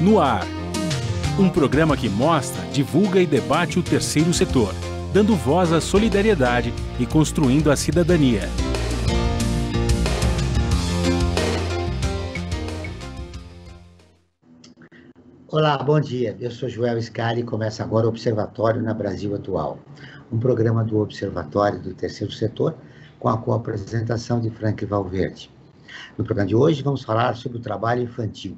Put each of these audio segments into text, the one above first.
No Ar, um programa que mostra, divulga e debate o terceiro setor, dando voz à solidariedade e construindo a cidadania. Olá, bom dia. Eu sou Joel Scali e começa agora o Observatório na Brasil Atual, um programa do Observatório do Terceiro Setor com a co-apresentação de Franklin Valverde. No programa de hoje vamos falar sobre o trabalho infantil.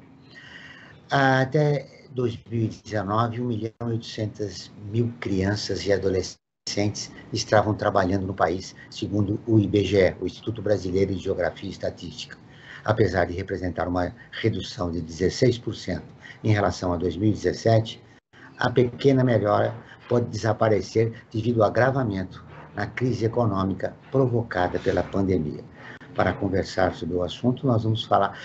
Até 2019, 1.800.000 crianças e adolescentes estavam trabalhando no país, segundo o IBGE, o Instituto Brasileiro de Geografia e Estatística. Apesar de representar uma redução de 16% em relação a 2017, a pequena melhora pode desaparecer devido ao agravamento na crise econômica provocada pela pandemia. Para conversar sobre o assunto, nós vamos falar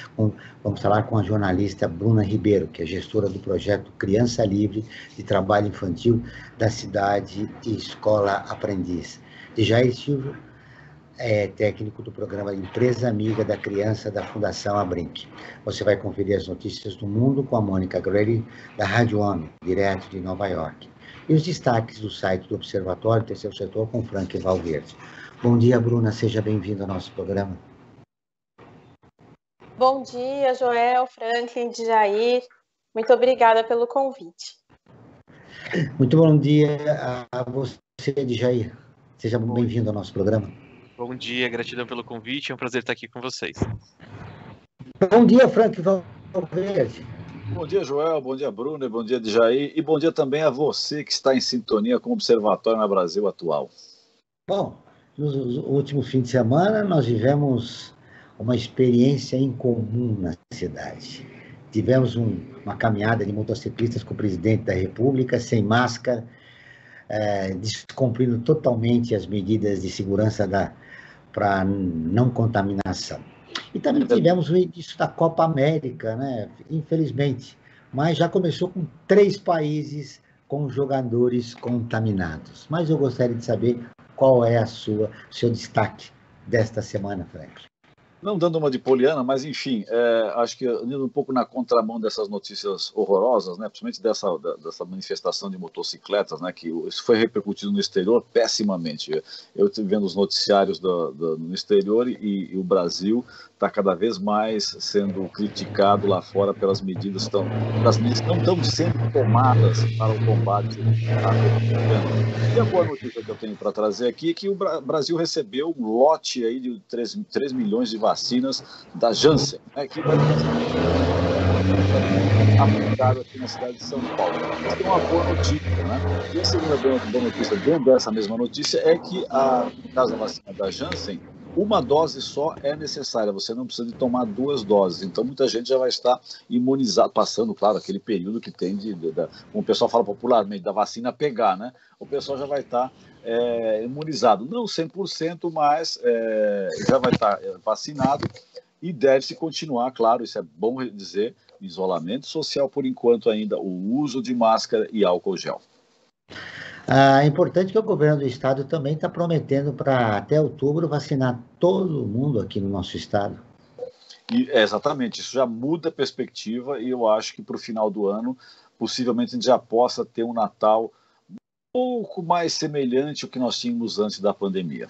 com a jornalista Bruna Ribeiro, que é gestora do projeto Criança Livre de Trabalho Infantil da cidade e Escola Aprendiz. E Jair Silvio é técnico do programa Empresa Amiga da Criança da Fundação Abrinq. Você vai conferir as notícias do mundo com a Mônica Grady, da Rádio Homem, direto de Nova York. E os destaques do site do Observatório Terceiro Setor com Franklin Valverde. Bom dia, Bruna, seja bem-vindo ao nosso programa. Bom dia, Joel, Franklin, Jair. Muito obrigada pelo convite. Muito bom dia a você, Jair. Seja bem-vindo ao nosso programa. Bom dia, gratidão pelo convite, é um prazer estar aqui com vocês. Bom dia, Franklin Valverde. Bom dia, Joel, bom dia, Bruno, bom dia, Jair, e bom dia também a você que está em sintonia com o Observatório na Brasil Atual. Bom, no último fim de semana nós vivemos uma experiência incomum na cidade. Tivemos uma caminhada de motociclistas com o presidente da República, sem máscara, descumprindo totalmente as medidas de segurança para não contaminação. E também tivemos o início da Copa América, né? Infelizmente, mas já começou com 3 países com jogadores contaminados. Mas eu gostaria de saber qual é seu destaque desta semana, Franklin. Não dando uma de poliana, mas enfim, acho que indo um pouco na contramão dessas notícias horrorosas, né, principalmente dessa manifestação de motocicletas, né, que isso foi repercutido no exterior pessimamente. Eu estive vendo os noticiários no exterior e o Brasil está cada vez mais sendo criticado lá fora pelas medidas que não estão sendo tomadas para o combate à Covid. E a boa notícia que eu tenho para trazer aqui é que o Brasil recebeu um lote aí de 3 milhões de vacinas da Janssen, né, que vai ser aplicado aqui na cidade de São Paulo. Isso é uma boa notícia, né? E a segunda boa notícia dentro dessa mesma notícia é que, no caso da vacina da Janssen, uma dose só é necessária, você não precisa de tomar 2 doses, então muita gente já vai estar imunizada, passando, claro, aquele período que tem como o pessoal fala popularmente, da vacina pegar, né? O pessoal já vai estar imunizado, não 100%, mas já vai estar vacinado e deve-se continuar, claro, isso é bom dizer, isolamento social por enquanto ainda, o uso de máscara e álcool gel. É importante que o governo do estado também está prometendo para até outubro vacinar todo mundo aqui no nosso estado. Exatamente, isso já muda a perspectiva e eu acho que para o final do ano, possivelmente a gente já possa ter um Natal um pouco mais semelhante ao que nós tínhamos antes da pandemia.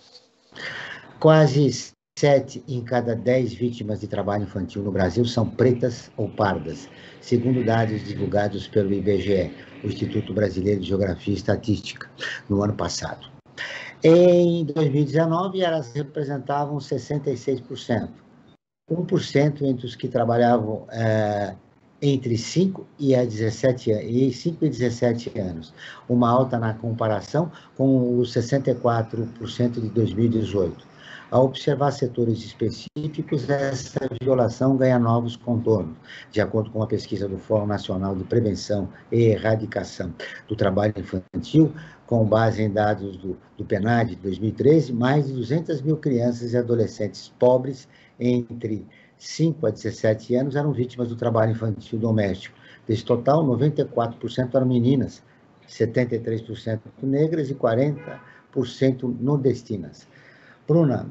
Quase 7 em cada 10 vítimas de trabalho infantil no Brasil são pretas ou pardas, segundo dados divulgados pelo IBGE, o Instituto Brasileiro de Geografia e Estatística, no ano passado. Em 2019, elas representavam 66%, 1% entre os que trabalhavam entre 5 e 17 anos, uma alta na comparação com os 64% de 2018. Ao observar setores específicos, essa violação ganha novos contornos, de acordo com uma pesquisa do Fórum Nacional de Prevenção e Erradicação do Trabalho Infantil, com base em dados do PNAD de 2013, mais de 200.000 crianças e adolescentes pobres entre 5 a 17 anos eram vítimas do trabalho infantil doméstico. Desse total, 94% eram meninas, 73% negras e 40% nordestinas. Bruna,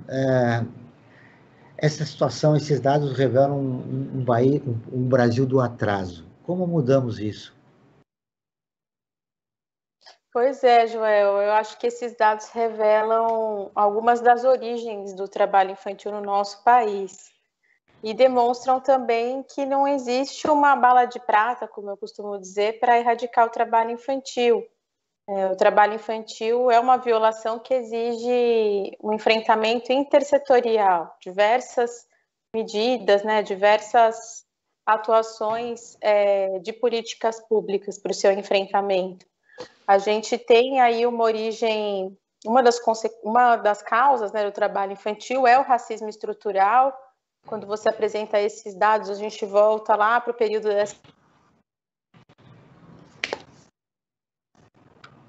essa situação, esses dados revelam um Brasil do atraso. Como mudamos isso? Pois é, Joel, eu acho que esses dados revelam algumas das origens do trabalho infantil no nosso país e demonstram também que não existe uma bala de prata, como eu costumo dizer, para erradicar o trabalho infantil. O trabalho infantil é uma violação que exige um enfrentamento intersetorial, diversas medidas, né, diversas atuações de políticas públicas para o seu enfrentamento. A gente tem aí uma origem, uma das causas, né, do trabalho infantil é o racismo estrutural. Quando você apresenta esses dados, a gente volta lá para o período dessa...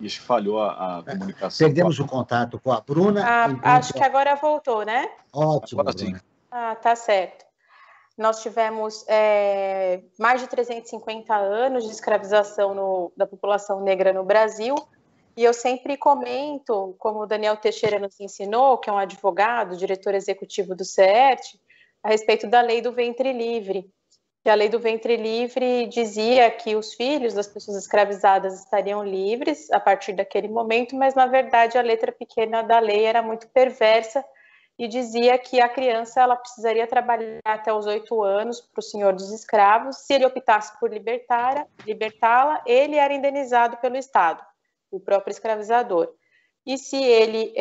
Isso falhou a comunicação. Perdemos o contato com a Bruna. Acho que agora voltou, né? Ótimo, agora sim. Bruna. Tá certo. Nós tivemos mais de 350 anos de escravização da população negra no Brasil, e eu sempre comento, como o Daniel Teixeira nos ensinou, que é um advogado, diretor executivo do CERT, a respeito da lei do ventre livre. Que a lei do ventre livre dizia que os filhos das pessoas escravizadas estariam livres a partir daquele momento, mas, na verdade, a letra pequena da lei era muito perversa e dizia que a criança ela precisaria trabalhar até os 8 anos para o senhor dos escravos. Se ele optasse por libertá-la, ele era indenizado pelo Estado, o próprio escravizador. E se ele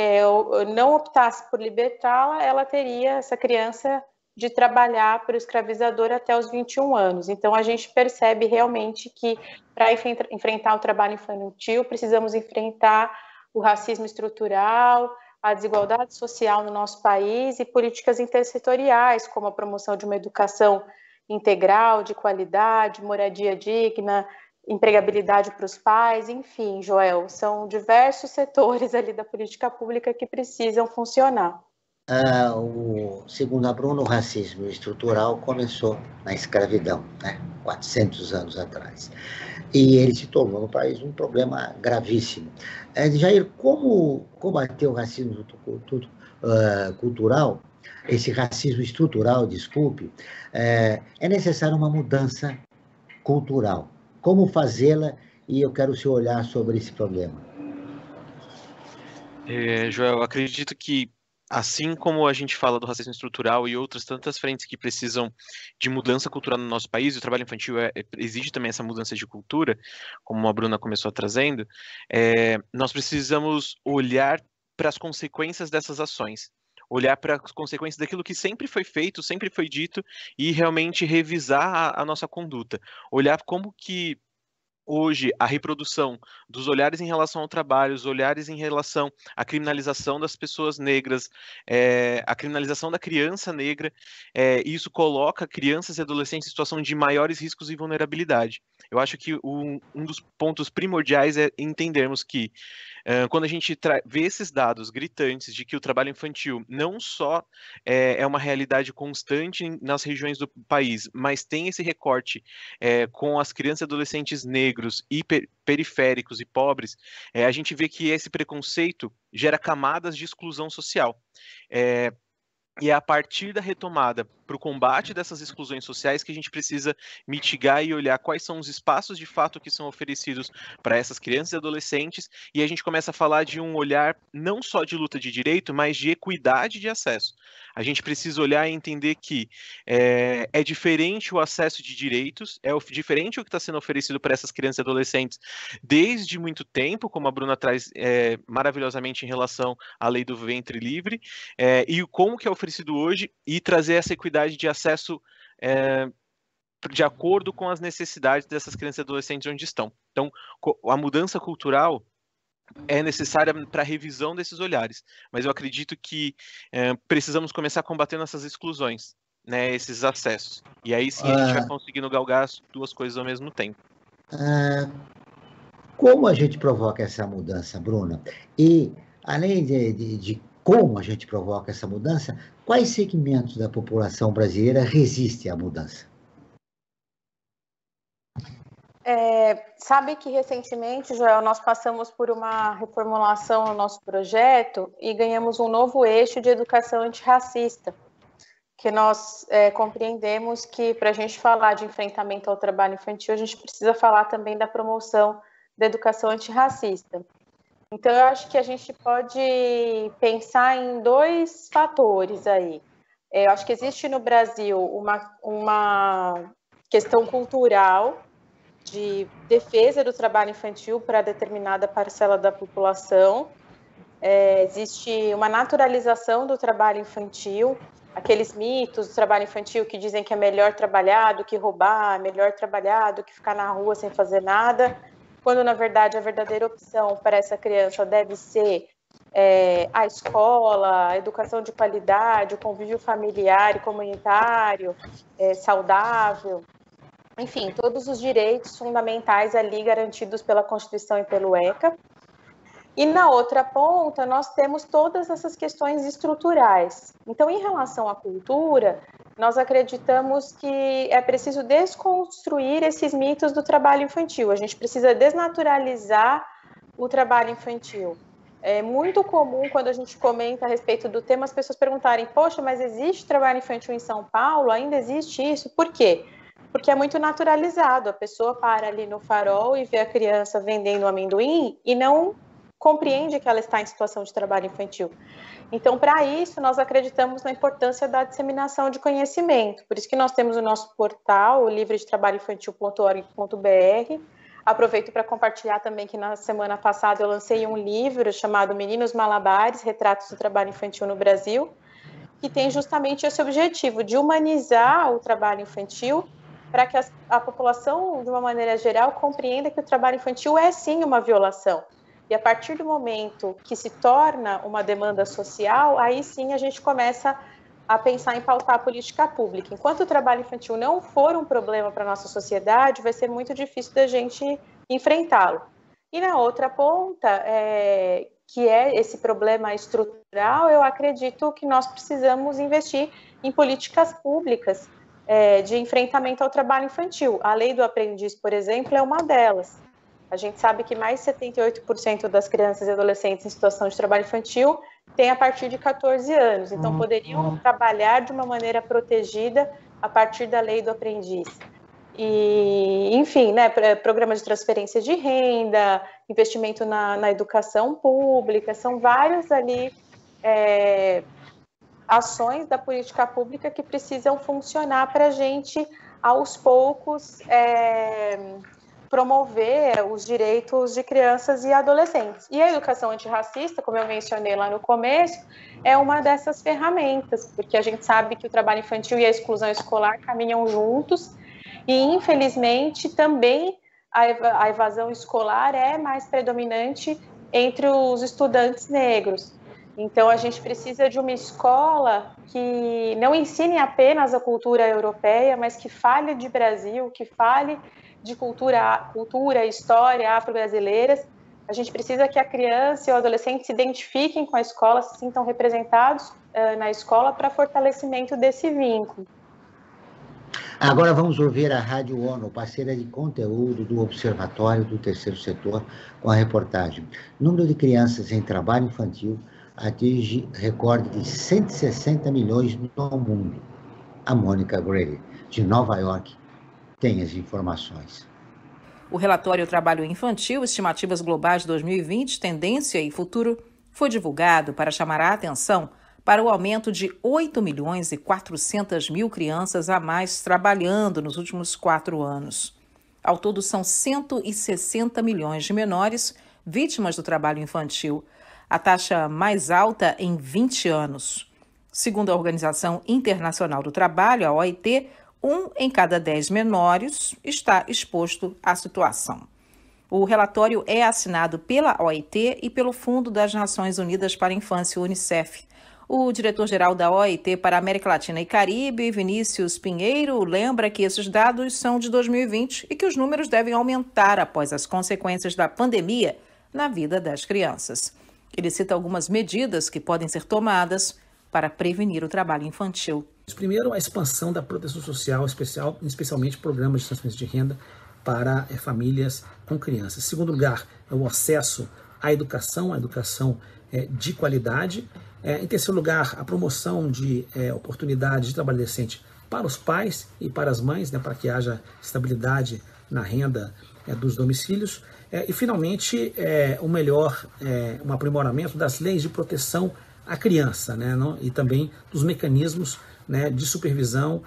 não optasse por libertá-la, ela teria, essa criança, de trabalhar para o escravizador até os 21 anos. Então, a gente percebe realmente que, para enfrentar o trabalho infantil, precisamos enfrentar o racismo estrutural, a desigualdade social no nosso país e políticas intersetoriais, como a promoção de uma educação integral, de qualidade, moradia digna, empregabilidade para os pais, enfim, Joel, são diversos setores ali da política pública que precisam funcionar. Segundo a Bruna, o racismo estrutural começou na escravidão, né, 400 anos atrás. E ele se tornou no país um problema gravíssimo. Jair, como combater o racismo cultural, esse racismo estrutural, desculpe, é necessária uma mudança cultural. Como fazê-la? E eu quero o seu olhar sobre esse problema. Joel, acredito que, assim como a gente fala do racismo estrutural e outras tantas frentes que precisam de mudança cultural no nosso país, o trabalho infantil exige também essa mudança de cultura, como a Bruna começou trazendo, nós precisamos olhar para as consequências dessas ações, olhar para as consequências daquilo que sempre foi feito, sempre foi dito, e realmente revisar a nossa conduta, olhar como que hoje, a reprodução dos olhares em relação ao trabalho, os olhares em relação à criminalização das pessoas negras, a criminalização da criança negra, isso coloca crianças e adolescentes em situação de maiores riscos e vulnerabilidade. Eu acho que um dos pontos primordiais é entendermos que, quando a gente vê esses dados gritantes de que o trabalho infantil não só é uma realidade constante nas regiões do país, mas tem esse recorte com as crianças e adolescentes negros e periféricos e pobres, a gente vê que esse preconceito gera camadas de exclusão social. E é a partir da retomada para o combate dessas exclusões sociais que a gente precisa mitigar e olhar quais são os espaços de fato que são oferecidos para essas crianças e adolescentes, e a gente começa a falar de um olhar não só de luta de direito, mas de equidade de acesso. A gente precisa olhar e entender que é diferente o acesso de direitos, diferente o que está sendo oferecido para essas crianças e adolescentes desde muito tempo, como a Bruna traz maravilhosamente em relação à lei do ventre livre, e como que é oferecido hoje, e trazer essa equidade de acesso de acordo com as necessidades dessas crianças e adolescentes onde estão. Então, a mudança cultural é necessária para a revisão desses olhares, mas eu acredito que precisamos começar combatendo essas exclusões, né, esses acessos, e aí sim a gente vai conseguindo galgar as duas coisas ao mesmo tempo. Como a gente provoca essa mudança, Bruna? E, além de como a gente provoca essa mudança, quais segmentos da população brasileira resistem à mudança? Sabe que recentemente, Joel, nós passamos por uma reformulação no nosso projeto e ganhamos um novo eixo de educação antirracista. que nós compreendemos que para a gente falar de enfrentamento ao trabalho infantil, a gente precisa falar também da promoção da educação antirracista. Então, eu acho que a gente pode pensar em 2 fatores aí. Eu acho que existe no Brasil uma questão cultural de defesa do trabalho infantil para determinada parcela da população. Existe uma naturalização do trabalho infantil, aqueles mitos do trabalho infantil que dizem que é melhor trabalhar do que roubar, é melhor trabalhar do que ficar na rua sem fazer nada, quando, na verdade, a verdadeira opção para essa criança deve ser a escola, a educação de qualidade, o convívio familiar e comunitário, saudável, enfim, todos os direitos fundamentais ali garantidos pela Constituição e pelo ECA. E na outra ponta, nós temos todas essas questões estruturais. Então, em relação à cultura, nós acreditamos que é preciso desconstruir esses mitos do trabalho infantil. A gente precisa desnaturalizar o trabalho infantil. É muito comum, quando a gente comenta a respeito do tema, as pessoas perguntarem: poxa, mas existe trabalho infantil em São Paulo? Ainda existe isso? Por quê? Porque é muito naturalizado. A pessoa para ali no farol e vê a criança vendendo amendoim e não compreende que ela está em situação de trabalho infantil. Então, para isso, nós acreditamos na importância da disseminação de conhecimento. Por isso que nós temos o nosso portal, o livredetrabalhoinfantil.org.br. Aproveito para compartilhar também que na semana passada eu lancei um livro chamado Meninos Malabares, Retratos do Trabalho Infantil no Brasil, que tem justamente esse objetivo de humanizar o trabalho infantil para que a população, de uma maneira geral, compreenda que o trabalho infantil é sim uma violação. E a partir do momento que se torna uma demanda social, aí sim a gente começa a pensar em pautar a política pública. Enquanto o trabalho infantil não for um problema para a nossa sociedade, vai ser muito difícil da gente enfrentá-lo. E na outra ponta, que é esse problema estrutural, eu acredito que nós precisamos investir em políticas públicas de enfrentamento ao trabalho infantil. A Lei do Aprendiz, por exemplo, é uma delas. A gente sabe que mais de 78% das crianças e adolescentes em situação de trabalho infantil têm a partir de 14 anos. Então, poderiam trabalhar de uma maneira protegida a partir da Lei do Aprendiz. E, enfim, né, programas de transferência de renda, investimento na educação pública, são várias ali ações da política pública que precisam funcionar para a gente, aos poucos, promover os direitos de crianças e adolescentes. E a educação antirracista, como eu mencionei lá no começo, é uma dessas ferramentas, porque a gente sabe que o trabalho infantil e a exclusão escolar caminham juntos, e infelizmente também a evasão escolar é mais predominante entre os estudantes negros. Então a gente precisa de uma escola que não ensine apenas a cultura europeia, mas que fale de Brasil, que fale de cultura, história afro-brasileiras. A gente precisa que a criança e o adolescente se identifiquem com a escola, se sintam representados na escola para fortalecimento desse vínculo. Agora vamos ouvir a Rádio ONU, parceira de conteúdo do Observatório do Terceiro Setor, com a reportagem: número de crianças em trabalho infantil atinge recorde de 160 milhões no mundo. A Mônica Gray, de Nova York, tem as informações. O relatório Trabalho Infantil, Estimativas Globais 2020, Tendência e Futuro, foi divulgado para chamar a atenção para o aumento de 8.400.000 crianças a mais trabalhando nos últimos 4 anos. Ao todo, são 160 milhões de menores vítimas do trabalho infantil, a taxa mais alta em 20 anos. Segundo a Organização Internacional do Trabalho, a OIT, 1 em cada 10 menores está exposto à situação. O relatório é assinado pela OIT e pelo Fundo das Nações Unidas para a Infância, UNICEF. O diretor-geral da OIT para a América Latina e Caribe, Vinícius Pinheiro, lembra que esses dados são de 2020 e que os números devem aumentar após as consequências da pandemia na vida das crianças. Ele cita algumas medidas que podem ser tomadas para prevenir o trabalho infantil. Primeiro, a expansão da proteção social, especialmente programas de transferência de renda para famílias com crianças. Em segundo lugar, é o acesso à educação de qualidade. Em terceiro lugar, a promoção de oportunidades de trabalho decente para os pais e para as mães, né, para que haja estabilidade na renda dos domicílios. E, finalmente, um aprimoramento das leis de proteção à criança, né, e também dos mecanismos, né, de supervisão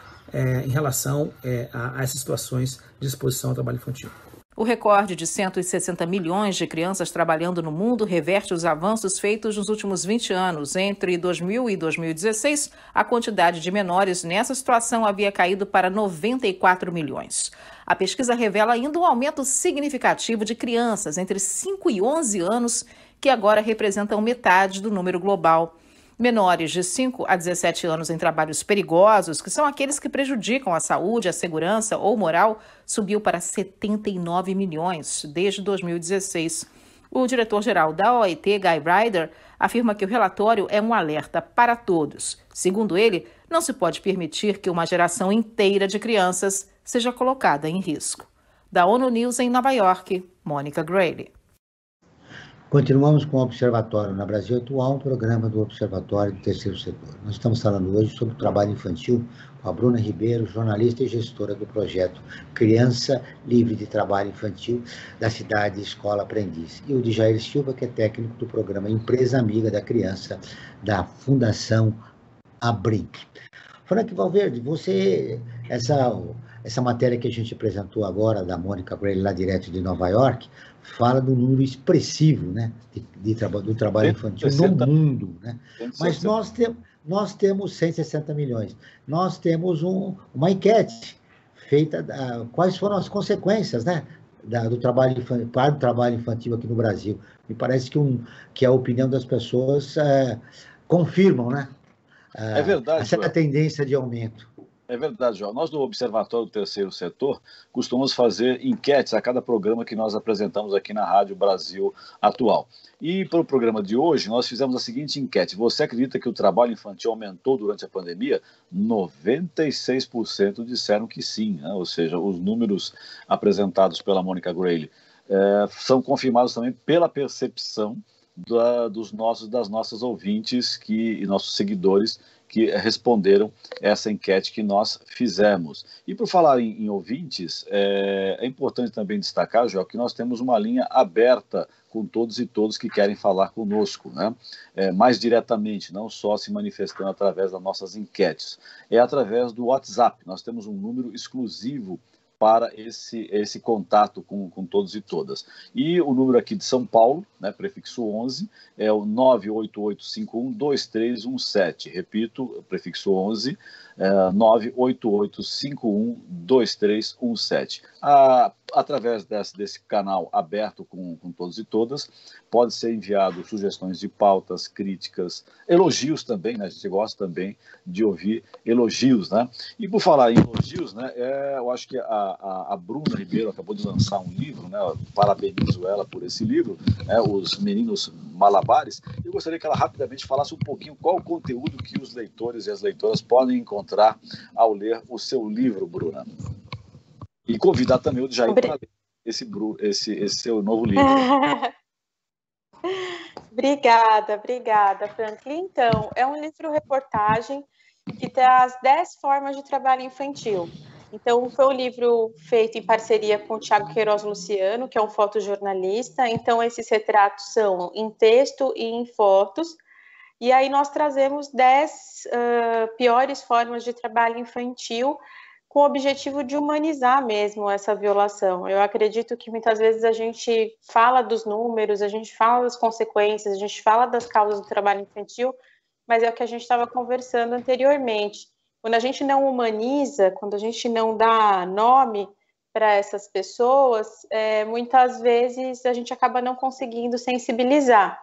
em relação a essas situações de exposição ao trabalho infantil. O recorde de 160 milhões de crianças trabalhando no mundo reverte os avanços feitos nos últimos 20 anos. Entre 2000 e 2016, a quantidade de menores nessa situação havia caído para 94 milhões. A pesquisa revela ainda um aumento significativo de crianças entre 5 e 11 anos, que agora representam metade do número global. Menores de 5 a 17 anos em trabalhos perigosos, que são aqueles que prejudicam a saúde, a segurança ou moral, subiu para 79 milhões desde 2016. O diretor-geral da OIT, Guy Ryder, afirma que o relatório é um alerta para todos. Segundo ele, não se pode permitir que uma geração inteira de crianças seja colocada em risco. Da ONU News em Nova York, Mônica Grayle. Continuamos com o Observatório na Brasil Atual, um programa do Observatório do Terceiro Setor. Nós estamos falando hoje sobre o trabalho infantil com a Bruna Ribeiro, jornalista e gestora do projeto Criança Livre de Trabalho Infantil da cidade Escola Aprendiz. E o de Jair Silva, que é técnico do programa Empresa Amiga da Criança da Fundação Abrinq. Frank Valverde, essa matéria que a gente apresentou agora, da Mônica Grayle, lá direto de Nova York, fala do número expressivo, né, do trabalho infantil no mundo. Né? Mas nós temos 160 milhões. Nós temos uma enquete feita, quais foram as consequências, né, do trabalho infantil aqui no Brasil. Me parece que a opinião das pessoas confirmam, né, é verdade, essa tendência de aumento. É verdade, João. Nós, do Observatório do Terceiro Setor, costumamos fazer enquetes a cada programa que nós apresentamos aqui na Rádio Brasil Atual. E para o programa de hoje, nós fizemos a seguinte enquete. Você acredita que o trabalho infantil aumentou durante a pandemia? 96% disseram que sim, né? Ou seja, os números apresentados pela Mônica Grayle são confirmados também pela percepção das nossas ouvintes e nossos seguidores que responderam essa enquete que nós fizemos. E por falar em ouvintes, é importante também destacar, João, que nós temos uma linha aberta com todos e todos que querem falar conosco, né? Mais diretamente, não só se manifestando através das nossas enquetes. É através do WhatsApp. Nós temos um número exclusivo para esse contato com todos e todas. E o número aqui de São Paulo, né, prefixo 11, é o 988512317. Repito, prefixo 11, 988512317. Através desse canal aberto com todos e todas, pode ser enviado sugestões de pautas, críticas, elogios também, né? A gente gosta também de ouvir elogios, né? E por falar em elogios, né, eu acho que a Bruna Ribeiro acabou de lançar um livro, né? Parabenizo ela por esse livro, né? Os Meninos Malabares. Eu gostaria que ela rapidamente falasse um pouquinho qual o conteúdo que os leitores e as leitoras podem encontrar ao ler o seu livro, Bruna. E convidar também o Jair para ler esse seu novo livro. Obrigada, Franklin. Então, é um livro-reportagem que traz 10 formas de trabalho infantil. Então, foi um livro feito em parceria com o Thiago Queiroz Luciano, que é um fotojornalista. Então, esses retratos são em texto e em fotos. E aí nós trazemos 10 piores formas de trabalho infantil, com o objetivo de humanizar mesmo essa violação. Eu acredito que muitas vezes a gente fala dos números, a gente fala das consequências, a gente fala das causas do trabalho infantil, mas é o que a gente estava conversando anteriormente. Quando a gente não humaniza, quando a gente não dá nome para essas pessoas, muitas vezes a gente acaba não conseguindo sensibilizar.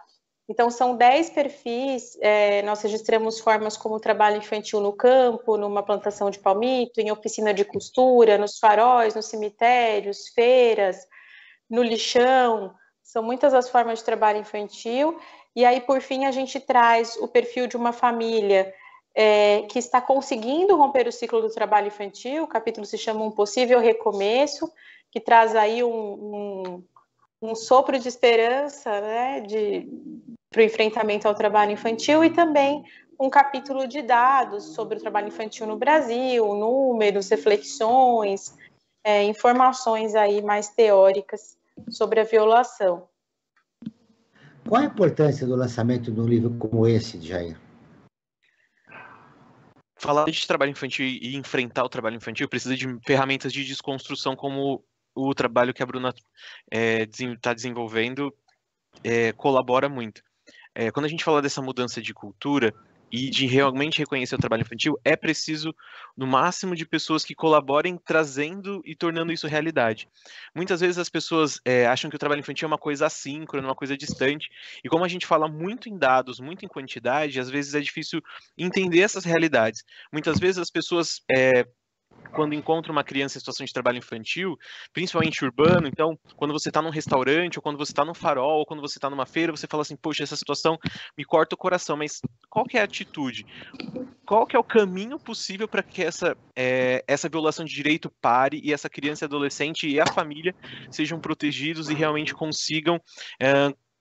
Então, são 10 perfis, nós registramos formas como trabalho infantil no campo, numa plantação de palmito, em oficina de costura, nos faróis, nos cemitérios, feiras, no lixão, são muitas as formas de trabalho infantil. E aí, por fim, a gente traz o perfil de uma família que está conseguindo romper o ciclo do trabalho infantil. O capítulo se chama Um Possível Recomeço, que traz aí um sopro de esperança, né, para o enfrentamento ao trabalho infantil e também um capítulo de dados sobre o trabalho infantil no Brasil, números, reflexões, informações aí mais teóricas sobre a violação. Qual a importância do lançamento de um livro como esse, Jair? Falar de trabalho infantil e enfrentar o trabalho infantil precisa de ferramentas de desconstrução como o trabalho que a Bruna está desenvolvendo colabora muito. Quando a gente fala dessa mudança de cultura e de realmente reconhecer o trabalho infantil, é preciso, no máximo, de pessoas que colaborem trazendo e tornando isso realidade. Muitas vezes as pessoas acham que o trabalho infantil é uma coisa assíncrona, uma coisa distante, e como a gente fala muito em dados, muito em quantidade, às vezes é difícil entender essas realidades. Muitas vezes as pessoas quando encontra uma criança em situação de trabalho infantil, principalmente urbano, então, quando você está num restaurante, ou quando você está num farol, ou quando você está numa feira, você fala assim, poxa, essa situação me corta o coração, mas qual que é a atitude? Qual que é o caminho possível para que essa violação de direito pare e essa criança e adolescente e a família sejam protegidos e realmente consigam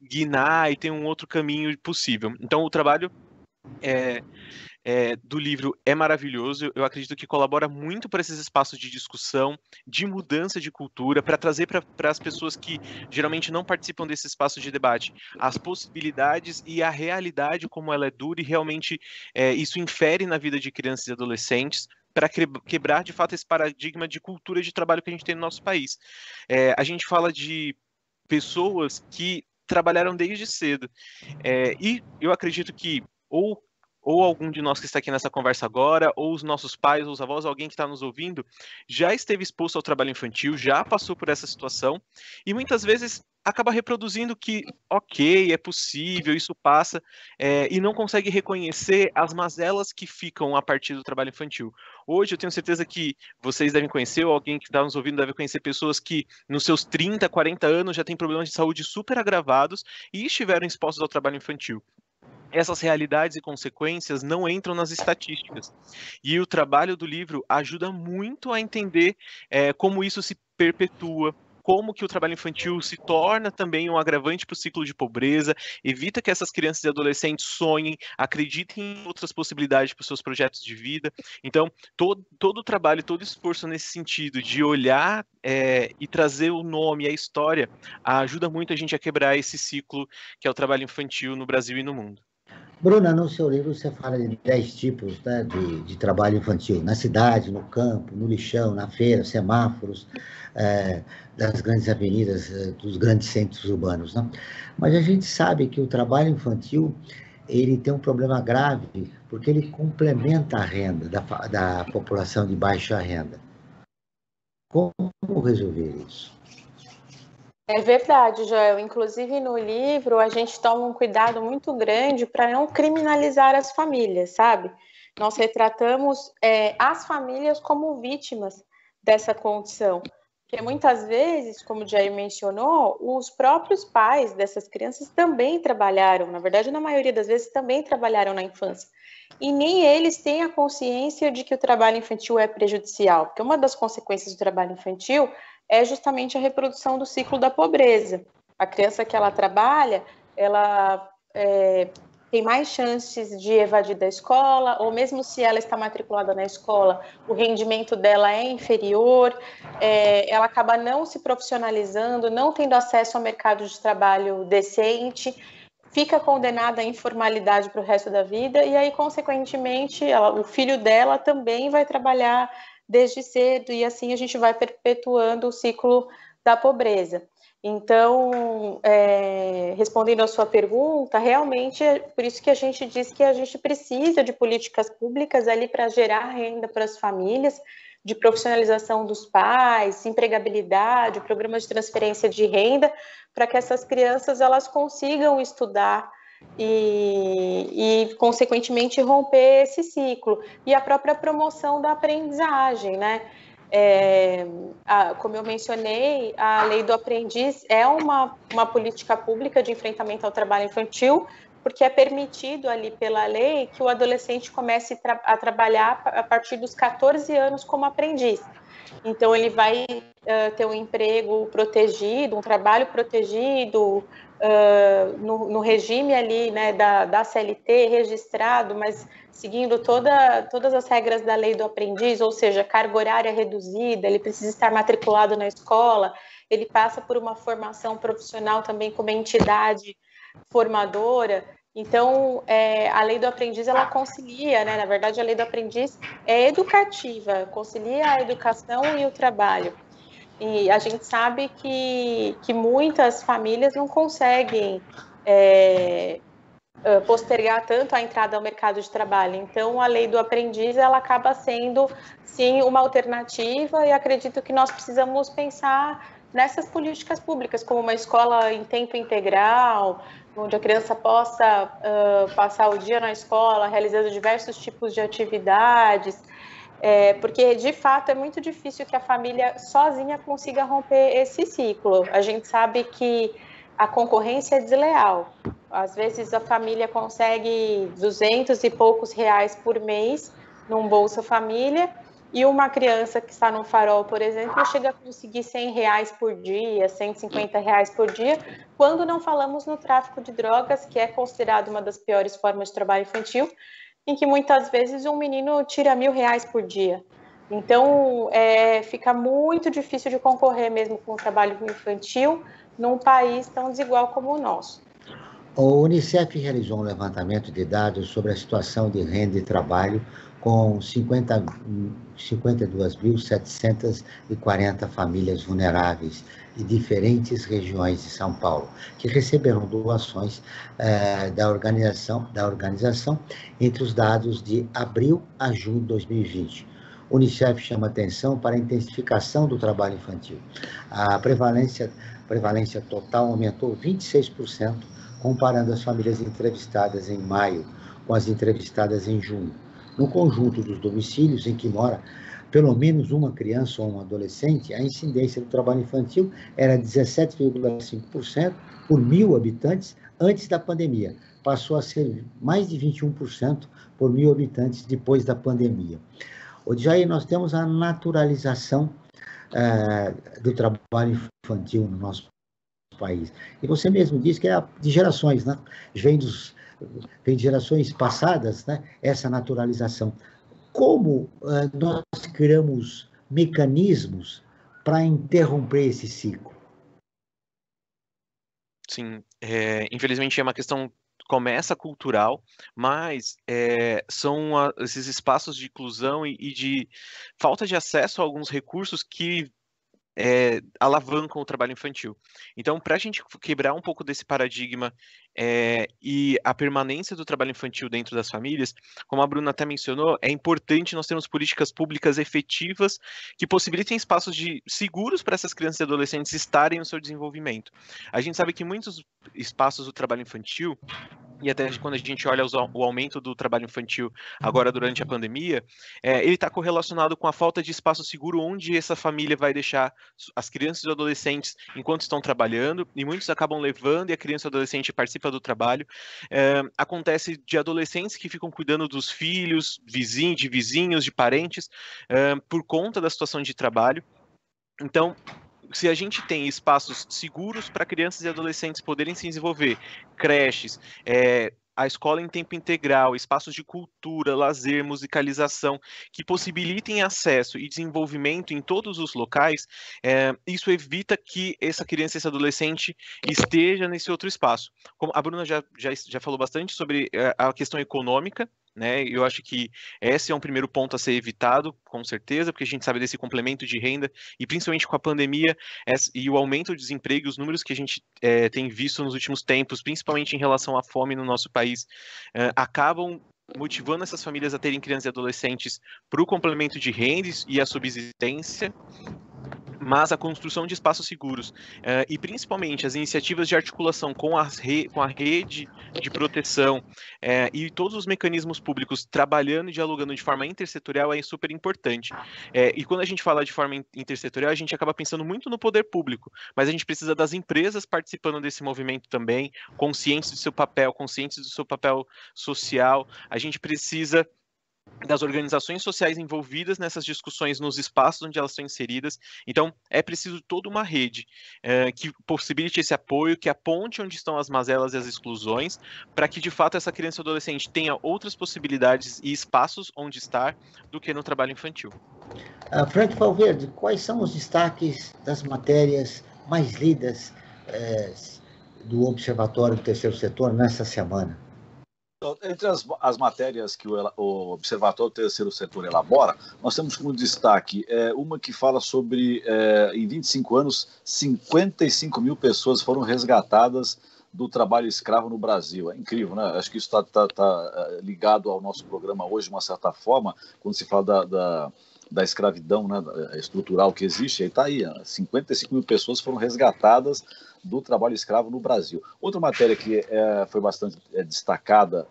guinar e ter um outro caminho possível? Então, o trabalho do livro é maravilhoso, eu acredito que colabora muito para esses espaços de discussão, de mudança de cultura, para trazer para as pessoas que geralmente não participam desse espaço de debate as possibilidades e a realidade como ela é dura e realmente isso infere na vida de crianças e adolescentes, para quebrar de fato esse paradigma de cultura de trabalho que a gente tem no nosso país. A gente fala de pessoas que trabalharam desde cedo, e eu acredito que ou algum de nós que está aqui nessa conversa agora, ou os nossos pais, ou os avós, alguém que está nos ouvindo, já esteve exposto ao trabalho infantil, já passou por essa situação, e muitas vezes acaba reproduzindo que, ok, é possível, isso passa, e não consegue reconhecer as mazelas que ficam a partir do trabalho infantil. Hoje eu tenho certeza que vocês devem conhecer, ou alguém que está nos ouvindo deve conhecer pessoas que nos seus 30, 40 anos já têm problemas de saúde super agravados e estiveram expostos ao trabalho infantil. Essas realidades e consequências não entram nas estatísticas. E o trabalho do livro ajuda muito a entender como isso se perpetua, como que o trabalho infantil se torna também um agravante para o ciclo de pobreza, evita que essas crianças e adolescentes sonhem, acreditem em outras possibilidades para os seus projetos de vida. Então, todo o trabalho, todo o esforço nesse sentido de olhar e trazer o nome, a história, ajuda muito a gente a quebrar esse ciclo que é o trabalho infantil no Brasil e no mundo. Bruna, no seu livro você fala de 10 tipos, né, de trabalho infantil, na cidade, no campo, no lixão, na feira, semáforos, das grandes avenidas, dos grandes centros urbanos, né? Mas a gente sabe que o trabalho infantil, ele tem um problema grave, porque ele complementa a renda da população de baixa renda. Como resolver isso? É verdade, Joel. Inclusive, no livro, a gente toma um cuidado muito grande para não criminalizar as famílias, sabe? Nós retratamos as famílias como vítimas dessa condição. Porque muitas vezes, como o Jair mencionou, os próprios pais dessas crianças também trabalharam, na verdade, na maioria das vezes, também trabalharam na infância. E nem eles têm a consciência de que o trabalho infantil é prejudicial, porque uma das consequências do trabalho infantil é justamente a reprodução do ciclo da pobreza. A criança que ela trabalha, ela tem mais chances de evadir da escola, ou mesmo se ela está matriculada na escola, o rendimento dela é inferior, ela acaba não se profissionalizando, não tendo acesso ao mercado de trabalho decente, fica condenada à informalidade para o resto da vida, e aí, consequentemente, o filho dela também vai trabalhar desde cedo, e assim a gente vai perpetuando o ciclo da pobreza. Então, respondendo à sua pergunta, realmente é por isso que a gente diz que a gente precisa de políticas públicas ali para gerar renda para as famílias, de profissionalização dos pais, empregabilidade, programas de transferência de renda, para que essas crianças elas consigam estudar e, consequentemente, romper esse ciclo. E a própria promoção da aprendizagem, né? Como eu mencionei, a Lei do Aprendiz é uma política pública de enfrentamento ao trabalho infantil, porque é permitido ali pela lei que o adolescente comece a trabalhar a partir dos 14 anos como aprendiz. Então, ele vai ter um emprego protegido, um trabalho protegido, no regime ali, né, da CLT registrado, mas seguindo todas as regras da lei do aprendiz, ou seja, carga horária reduzida, ele precisa estar matriculado na escola, ele passa por uma formação profissional também como entidade formadora. Então, a lei do aprendiz, ela concilia, né? Na verdade, a lei do aprendiz é educativa, concilia a educação e o trabalho. E a gente sabe que muitas famílias não conseguem postergar tanto a entrada ao mercado de trabalho. Então, a lei do aprendiz, ela acaba sendo, sim, uma alternativa, e acredito que nós precisamos pensar nessas políticas públicas, como uma escola em tempo integral, onde a criança possa passar o dia na escola, realizando diversos tipos de atividades, porque, de fato, é muito difícil que a família sozinha consiga romper esse ciclo. A gente sabe que a concorrência é desleal. Às vezes, a família consegue 200 e poucos reais por mês num Bolsa Família, e uma criança que está no Farol, por exemplo, chega a conseguir 100 reais por dia, 150 reais por dia, quando não falamos no tráfico de drogas, que é considerado uma das piores formas de trabalho infantil, em que muitas vezes um menino tira R$1.000 por dia. Então, fica muito difícil de concorrer mesmo com o trabalho infantil num país tão desigual como o nosso. O Unicef realizou um levantamento de dados sobre a situação de renda e trabalho com 52.740 famílias vulneráveis de diferentes regiões de São Paulo, que receberam doações da organização entre os dados de abril a junho de 2020. O Unicef chama atenção para a intensificação do trabalho infantil. A prevalência total aumentou 26%, comparando as famílias entrevistadas em maio com as entrevistadas em junho. No conjunto dos domicílios em que mora pelo menos uma criança ou um adolescente, a incidência do trabalho infantil era 17,5% por 1.000 habitantes antes da pandemia. Passou a ser mais de 21% por 1.000 habitantes depois da pandemia. Jair, nós temos a naturalização do trabalho infantil no nosso país. E você mesmo disse que é de gerações, né? Vem de gerações passadas, né? Essa naturalização. Como nós criamos mecanismos para interromper esse ciclo? Sim, infelizmente é uma questão começa cultural, mas são esses espaços de inclusão e de falta de acesso a alguns recursos que alavancam o trabalho infantil. Então, para a gente quebrar um pouco desse paradigma e a permanência do trabalho infantil dentro das famílias, como a Bruna até mencionou, é importante nós termos políticas públicas efetivas que possibilitem espaços seguros para essas crianças e adolescentes estarem no seu desenvolvimento. A gente sabe que muitos espaços do trabalho infantil, e até quando a gente olha o aumento do trabalho infantil agora durante a pandemia, ele está correlacionado com a falta de espaço seguro onde essa família vai deixar as crianças e adolescentes enquanto estão trabalhando, e muitos acabam levando e a criança e o adolescente participa do trabalho. Acontece de adolescentes que ficam cuidando dos filhos, de vizinhos, de parentes, por conta da situação de trabalho. Então, se a gente tem espaços seguros para crianças e adolescentes poderem se desenvolver, creches, a escola em tempo integral, espaços de cultura, lazer, musicalização, que possibilitem acesso e desenvolvimento em todos os locais, isso evita que essa criança e esse adolescente esteja nesse outro espaço. Como a Bruna já falou bastante sobre a questão econômica, né? Eu acho que esse é um primeiro ponto a ser evitado, com certeza, porque a gente sabe desse complemento de renda, e principalmente com a pandemia e o aumento do desemprego, os números que a gente tem visto nos últimos tempos, principalmente em relação à fome no nosso país, acabam motivando essas famílias a terem crianças e adolescentes para o complemento de rendas e a subsistência, mas a construção de espaços seguros e principalmente as iniciativas de articulação com a rede de proteção e todos os mecanismos públicos trabalhando e dialogando de forma intersetorial é super importante. E quando a gente fala de forma intersetorial, a gente acaba pensando muito no poder público, mas a gente precisa das empresas participando desse movimento também, conscientes do seu papel social. A gente precisa das organizações sociais envolvidas nessas discussões nos espaços onde elas estão inseridas. Então, é preciso toda uma rede que possibilite esse apoio, que aponte onde estão as mazelas e as exclusões, para que, de fato, essa criança e adolescente tenha outras possibilidades e espaços onde estar do que no trabalho infantil. Frank Valverde, quais são os destaques das matérias mais lidas do Observatório do Terceiro Setor nessa semana? Entre as matérias que o Observatório do Terceiro Setor elabora, nós temos como destaque uma que fala sobre, em 25 anos, 55 mil pessoas foram resgatadas do trabalho escravo no Brasil. É incrível, né? Acho que isso está ligado ao nosso programa hoje, de uma certa forma, quando se fala da escravidão, né, estrutural que existe, aí está aí, 55 mil pessoas foram resgatadas do trabalho escravo no Brasil. Outra matéria que foi bastante destacada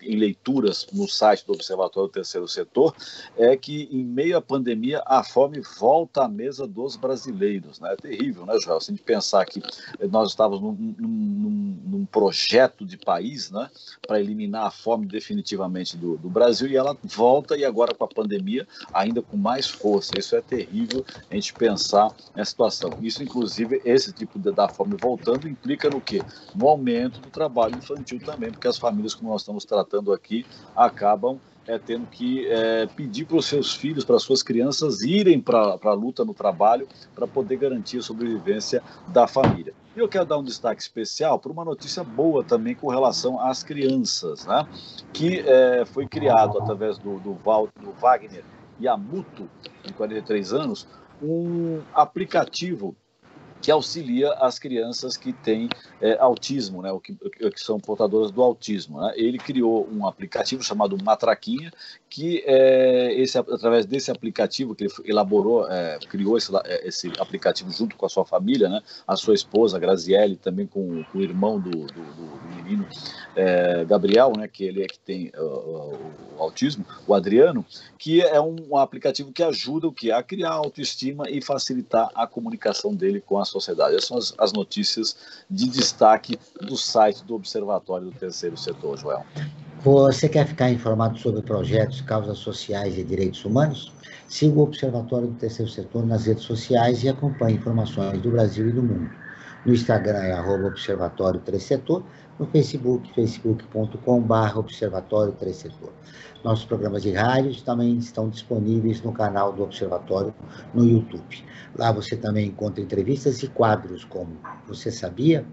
em leituras no site do Observatório do Terceiro Setor é que, em meio à pandemia, a fome volta à mesa dos brasileiros. Né? É terrível, né, Joel? Se a gente pensar que nós estávamos num projeto de país, né, para eliminar a fome definitivamente do Brasil, e ela volta, e agora com a pandemia, ainda com mais força. Isso é terrível, a gente pensar na situação. Isso, inclusive, esse tipo da fome voltando implica no quê? No aumento do trabalho infantil também, porque as famílias, como nós estamos tratando aqui, acabam tendo que pedir para os seus filhos, para as suas crianças irem para a luta no trabalho para poder garantir a sobrevivência da família. E eu quero dar um destaque especial para uma notícia boa também com relação às crianças, né? Que foi criado através do Wagner Yamuto, de 43 anos, um aplicativo que auxilia as crianças que têm autismo, né, que são portadoras do autismo. Né? Ele criou um aplicativo chamado Matraquinha, que através desse aplicativo que ele elaborou, criou esse aplicativo junto com a sua família, né, a sua esposa, Graziele, também com o irmão do menino, Gabriel, né, que ele que tem o autismo, o Adriano, que é um aplicativo que ajuda a criar autoestima e facilitar a comunicação dele com a sociedade. Essas são as notícias de destaque do site do Observatório do Terceiro Setor, Joel. Você quer ficar informado sobre projetos, causas sociais e direitos humanos? Siga o Observatório do Terceiro Setor nas redes sociais e acompanhe informações do Brasil e do mundo. No Instagram é @Observatório Terceiro Setor, no Facebook, facebook.com/Observatório Terceiro Setor. Nossos programas de rádio também estão disponíveis no canal do Observatório no YouTube. Lá você também encontra entrevistas e quadros como Você Sabia?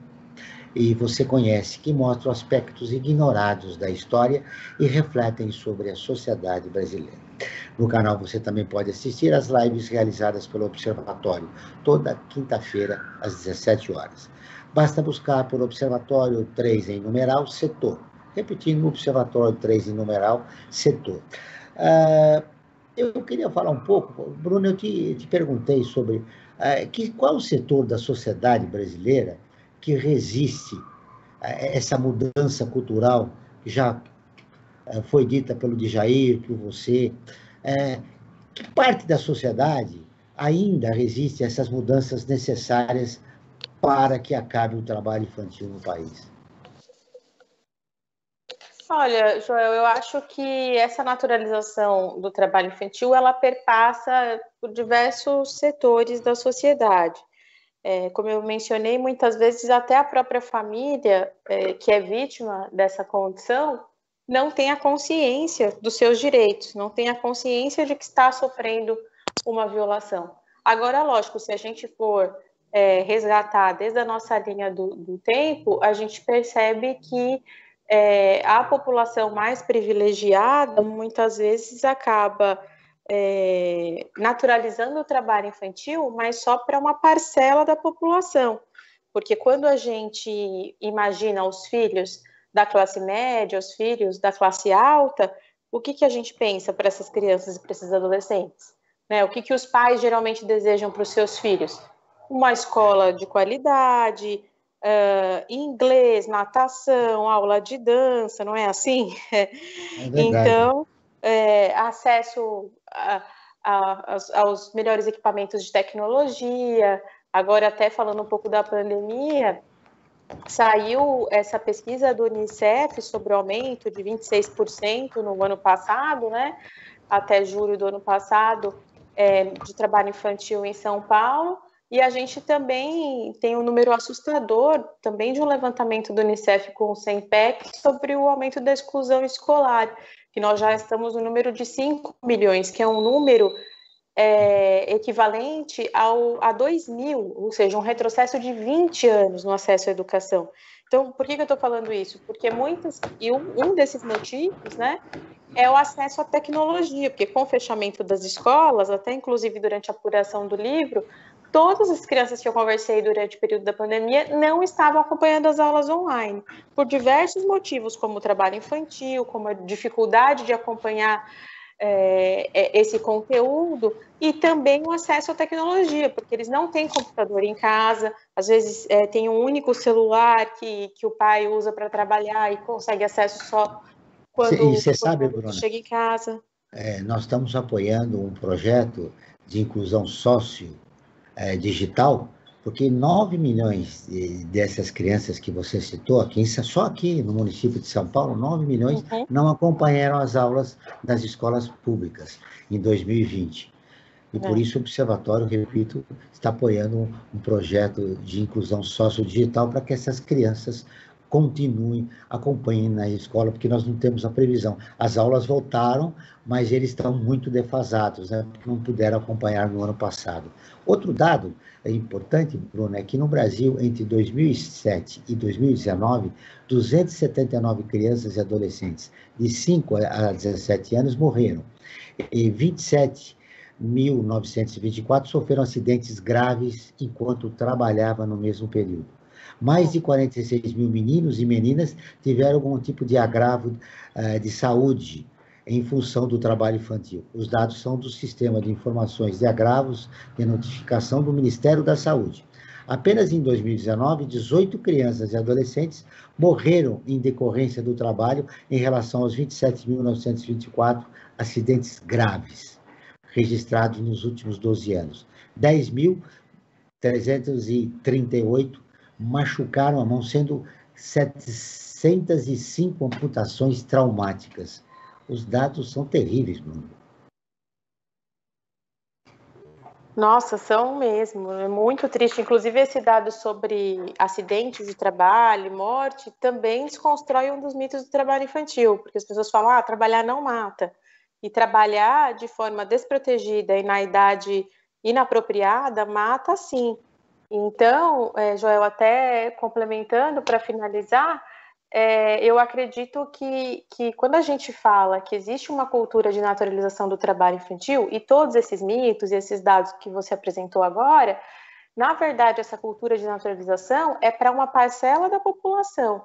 E Você Conhece, que mostram aspectos ignorados da história e refletem sobre a sociedade brasileira. No canal você também pode assistir às lives realizadas pelo Observatório, toda quinta-feira, às 17 horas. Basta buscar por Observatório 3 em numeral Setor. Repetindo, Observatório 3 em numeral Setor. Eu queria falar um pouco, Bruno, eu te perguntei sobre qual o setor da sociedade brasileira que resiste a essa mudança cultural que já foi dita pelo Djair, por você. Que parte da sociedade ainda resiste a essas mudanças necessárias para que acabe o trabalho infantil no país? Olha, Joel, eu acho que essa naturalização do trabalho infantil, ela perpassa por diversos setores da sociedade. Como eu mencionei, muitas vezes até a própria família que é vítima dessa condição não tem a consciência dos seus direitos, não tem a consciência de que está sofrendo uma violação. Agora, lógico, se a gente for resgatar desde a nossa linha do tempo, a gente percebe que a população mais privilegiada muitas vezes acaba naturalizando o trabalho infantil, mas só para uma parcela da população, porque quando a gente imagina os filhos da classe média, os filhos da classe alta, o que a gente pensa para essas crianças e para esses adolescentes? O que os pais geralmente desejam para os seus filhos? Uma escola de qualidade, inglês, natação, aula de dança, não é assim? Então, acesso aos melhores equipamentos de tecnologia. Agora, até falando um pouco da pandemia, saiu essa pesquisa do Unicef sobre o aumento de 26% no ano passado, né, até julho do ano passado, de trabalho infantil em São Paulo, e a gente também tem um número assustador, também de um levantamento do Unicef com o CENPEC, sobre o aumento da exclusão escolar, que nós já estamos no número de 5 milhões, que é um número equivalente a 2000, ou seja, um retrocesso de 20 anos no acesso à educação. Então, por que eu estou falando isso? Porque um desses motivos, né, é o acesso à tecnologia, porque com o fechamento das escolas, até inclusive durante a apuração do livro, todas as crianças que eu conversei durante o período da pandemia não estavam acompanhando as aulas online, por diversos motivos, como o trabalho infantil, como a dificuldade de acompanhar esse conteúdo, e também o acesso à tecnologia, porque eles não têm computador em casa, às vezes tem um único celular que o pai usa para trabalhar e consegue acesso só quando sabe, Bruna, chega em casa. Nós estamos apoiando um projeto de inclusão digital, porque 9 milhões dessas crianças que você citou, só aqui no município de São Paulo, 9 milhões não acompanharam as aulas das escolas públicas em 2020. E por isso o Observatório, repito, está apoiando um projeto de inclusão sociodigital para que essas crianças continuem, acompanhem na escola, porque nós não temos a previsão. As aulas voltaram, mas eles estão muito defasados, né? Não puderam acompanhar no ano passado. Outro dado importante, Bruno, é que no Brasil, entre 2007 e 2019, 279 crianças e adolescentes de 5 a 17 anos morreram. E 27.924 sofreram acidentes graves enquanto trabalhavam no mesmo período. Mais de 46 mil meninos e meninas tiveram algum tipo de agravo de saúde em função do trabalho infantil. Os dados são do Sistema de Informações de Agravos de Notificação do Ministério da Saúde. Apenas em 2019, 18 crianças e adolescentes morreram em decorrência do trabalho em relação aos 27.924 acidentes graves registrados nos últimos 12 anos. 10.338 machucaram a mão, sendo 705 amputações traumáticas. Os dados são terríveis, Bruno. Nossa, são mesmo, é muito triste. Inclusive, esse dado sobre acidentes de trabalho, morte, também desconstrói um dos mitos do trabalho infantil, porque as pessoas falam, trabalhar não mata. E trabalhar de forma desprotegida e na idade inapropriada mata sim. Então, Joel, até complementando para finalizar, eu acredito que quando a gente fala que existe uma cultura de naturalização do trabalho infantil, e todos esses mitos e esses dados que você apresentou agora, na verdade, essa cultura de naturalização é para uma parcela da população,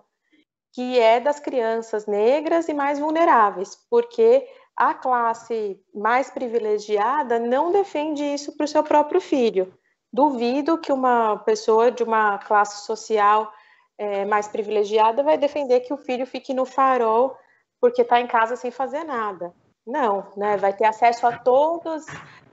que é das crianças negras e mais vulneráveis, porque a classe mais privilegiada não defende isso para o seu próprio filho. Duvido que uma pessoa de uma classe social mais privilegiada vai defender que o filho fique no farol porque está em casa sem fazer nada. Não, né? Vai ter acesso a todas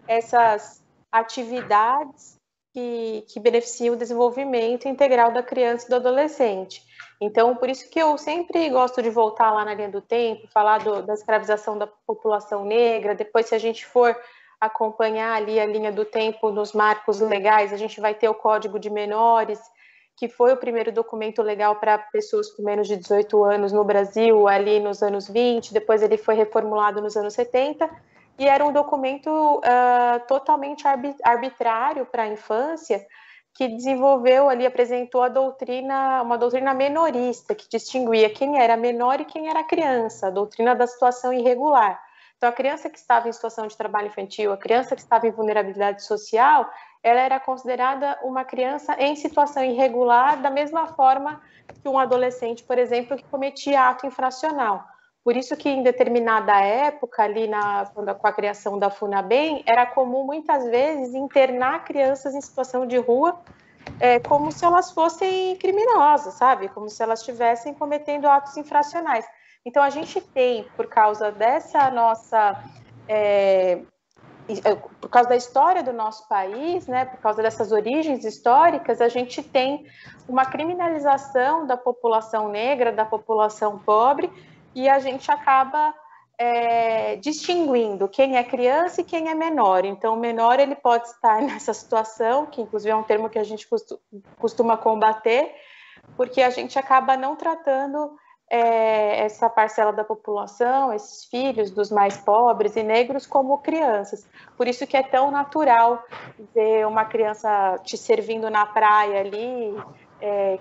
essas atividades que beneficiam o desenvolvimento integral da criança e do adolescente. Então, por isso que eu sempre gosto de voltar lá na linha do tempo, falar da escravização da população negra. Depois, se a gente for acompanhar ali a linha do tempo nos marcos legais, a gente vai ter o Código de Menores, que foi o primeiro documento legal para pessoas com menos de 18 anos no Brasil, ali nos anos 20, depois ele foi reformulado nos anos 70, e era um documento totalmente arbitrário para a infância, que desenvolveu ali, apresentou uma doutrina menorista, que distinguia quem era menor e quem era criança, a doutrina da situação irregular. Então, a criança que estava em situação de trabalho infantil, a criança que estava em vulnerabilidade social, ela era considerada uma criança em situação irregular, da mesma forma que um adolescente, por exemplo, que cometia ato infracional. Por isso que, em determinada época, ali com a criação da FUNABEM, era comum, muitas vezes, internar crianças em situação de rua como se elas fossem criminosas, sabe? Como se elas estivessem cometendo atos infracionais. Então, a gente tem, por causa dessa nossa por causa da história do nosso país, né, por causa dessas origens históricas, a gente tem uma criminalização da população negra, da população pobre, e a gente acaba distinguindo quem é criança e quem é menor. Então, o menor ele pode estar nessa situação, que inclusive é um termo que a gente costuma combater, porque a gente acaba não tratando essa parcela da população, esses filhos dos mais pobres e negros, como crianças. Por isso que é tão natural ver uma criança te servindo na praia ali,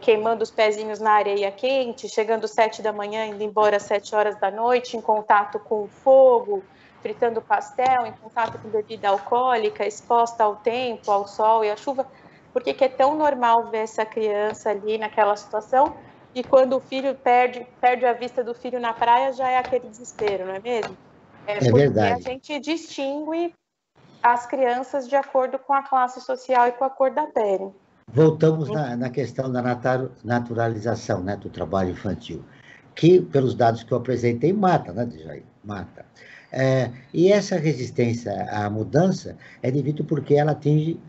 queimando os pezinhos na areia quente, chegando 7 da manhã, indo embora às 7 horas da noite, em contato com o fogo, fritando pastel, em contato com bebida alcoólica, exposta ao tempo, ao sol e à chuva. Por que é tão normal ver essa criança ali naquela situação? E quando o filho perde a vista do filho na praia, já é aquele desespero, não é mesmo? Porque verdade. A gente distingue as crianças de acordo com a classe social e com a cor da pele. Voltamos na questão da naturalização, né, do trabalho infantil, que, pelos dados que eu apresentei, mata, né, Djaí? Mata. E essa resistência à mudança é devido porque ela atinge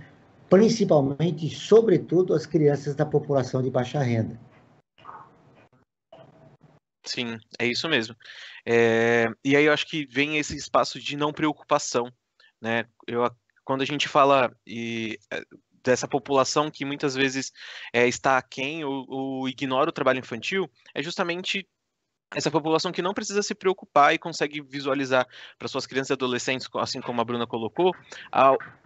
principalmente, sobretudo, as crianças da população de baixa renda. Sim, é isso mesmo. E aí eu acho que vem esse espaço de não preocupação, né? Quando a gente fala dessa população que muitas vezes está aquém ou ignora o trabalho infantil, é justamente essa população que não precisa se preocupar e consegue visualizar para suas crianças e adolescentes, assim como a Bruna colocou,